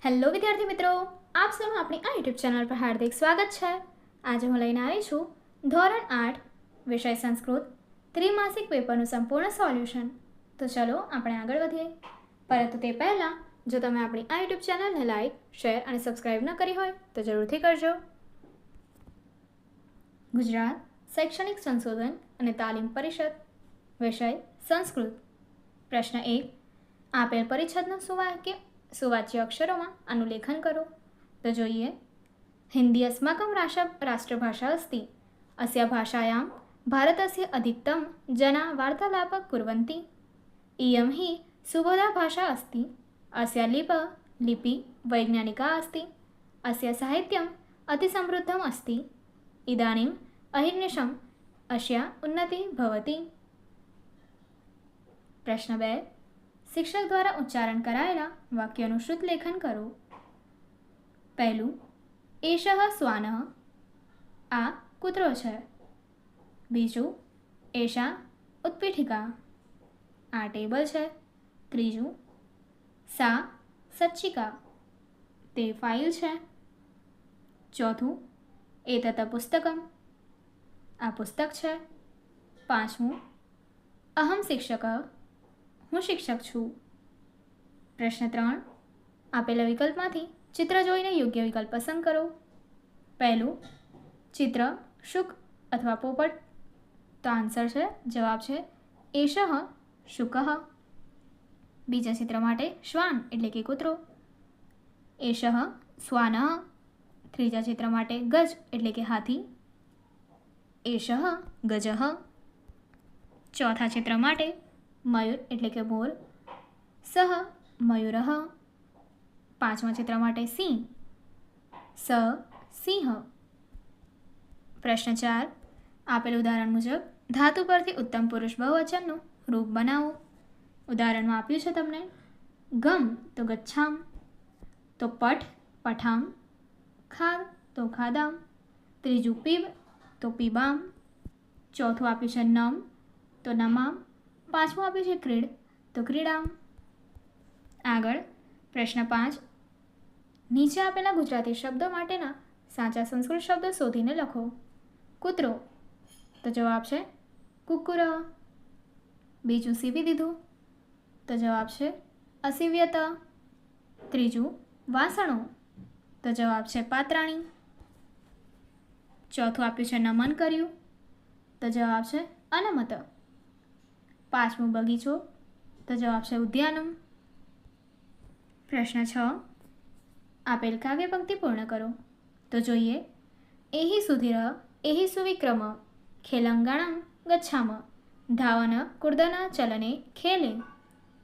Hello વિદ્યાર્થી મિત્રો, આપ સૌનું આપણી આ યુટ્યુબ ચેનલ પર હાર્દિક સ્વાગત છે. આજે હું લઈને આવી છું ધોરણ 8 વિષય સંસ્કૃત ત્રિમાસિક પેપરનું સંપૂર્ણ સોલ્યુશન. તો ચલો આપણે આગળ વધીએ. પરંતુ તે પહેલાં જો તમે આપણી આ યુટ્યુબ ચેનલને લાઈક, શેર અને સબસ્ક્રાઈબ ન કરી હોય તો જરૂરથી કરજો. ગુજરાત શૈક્ષણિક સંશોધન અને તાલીમ પરિષદ, વિષય સંસ્કૃત. પ્રશ્ન 1. આપેલ પરિચ્છદનું સુવાચ્ય અક્ષરોમાં આનું લેખન કરો. તો જોઈએ. हिंदी अस्माकं राष्ट्रभाषा अस्ति. अस्या भाषायां भारतस्य अधिकतम जना वार्तालापं कुर्वन्ति. इयं हि सुबोधा भाषा अस्ति. अस्या लिपि वैज्ञानिका अस्ति. अस्या साहित्यम् अतिसमृद्धम् अस्ति. इदानीम् अहिर्निशम् अस्या उन्नतिः भवति. प्रश्न 2. शिक्षक द्वारा उच्चारण कराયેલા વાક્યનું શ્રુત લેખન કરો. પહેલું, એષઃ શ્વાનઃ, આ કૂતરો છે. બીજું, એષા ઉત્પીઠિકા, આ ટેબલ છે. ત્રીજું, સા સચ્ચિકા, તે ફાઇલ છે. ચોથું, એતત પુસ્તકમ, આ પુસ્તક છે. પાંચમું, અહમ શિક્ષકઃ, હું શિક્ષક છું. પ્રશ્ન 3. આપેલા વિકલ્પમાંથી ચિત્ર જોઈને યોગ્ય વિકલ્પ પસંદ કરો. પહેલું, ચિત્ર શુક અથવા પોપટ, તો આન્સર છે, જવાબ છે એષઃ શુકઃ. બીજા ચિત્ર માટે શ્વાન એટલે કે કૂતરો, એષઃ શ્વાનઃ. ત્રીજા ચિત્ર માટે ગજ એટલે કે હાથી, એષઃ ગજઃ. ચોથા ચિત્ર માટે મયુર એટલે કે મોર, સહ મયુરઃ. પાંચમા ચિત્ર માટે સિંહ, સ સિંહ. પ્રશ્ન 4. આપેલ ઉદાહરણ મુજબ ધાતુ પરથી ઉત્તમ પુરુષ બહુવચનનું રૂપ બનાવો. ઉદાહરણમાં આપ્યું છે તમને ગમ તો ગચ્છામ, તો પઠ પઠામ, ખાદ તો ખાદામ, ત્રીજું પીબ તો પીબામ, ચોથું આપ્યું છે નમ તો નમામ, પાંચમું આપ્યું છે ક્રીડ તો ક્રીડામ. આગળ પ્રશ્ન 5. નીચે આપેલા ગુજરાતી શબ્દો માટેના સાચા સંસ્કૃત શબ્દો શોધીને લખો. કૂતરો, તો જવાબ છે કુક્કુર. બીજું, સીવી દીધું, તો જવાબ છે અસીવ્યત. ત્રીજું, વાસણો, તો જવાબ છે પાત્રાણી. ચોથું આપ્યું છે નમન કર્યું, તો જવાબ છે અનમત. પાંચમું, બગીચો, તો જવાબ છે ઉદ્યાનમ. પ્રશ્ન 6. આપેલ કાવ્ય પંક્તિ પૂર્ણ કરો. તો જોઈએ. એહી સુધીર એહી સુવિક્રમ ખેલંગાણમ ગચ્છામ ધાવન કુર્દન ચલને ખેલે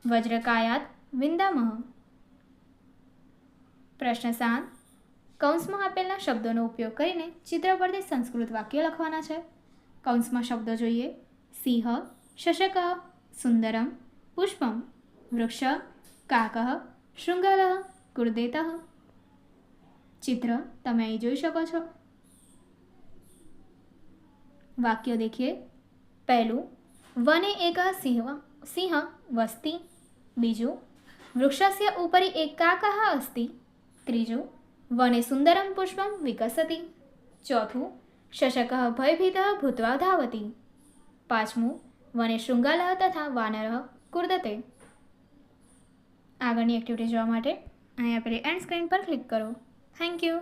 વજ્રકાયાત વિંદામહ. પ્રશ્ન 7. કૌંસમાં આપેલના શબ્દોનો ઉપયોગ કરીને ચિત્ર પરથી સંસ્કૃત વાક્યો લખવાના છે. કૌંસમાં શબ્દો જોઈએ. સિંહ, શશક, સુંદરમ, પુષ્પમ, વૃક્ષ, કાકઃ, શૃંગારઃ, કુર્દેતઃ. चित्र તમે અહીં જોઈ શકો છો. વાક્યો દેખીએ. પહેલું, વને એક સિંહ વસ્તિ. બીજું, વૃક્ષસ્ય ઉપરી એક કાકઃ અસ્તિ. ત્રીજું, વને સુંદરમ પુષ્પમ વિકસતિ. ચોથું, શશકઃ ભયભીતઃ ભૂત્વા ધાવતિ. પાંચમું, વને શૃંગાલઃ તથા વાનરઃ કુર્દતે. આગળની એક્ટિવિટી જોવા માટે અહીં આપણે એન્ડ સ્ક્રીન પર ક્લિક કરો. Thank you.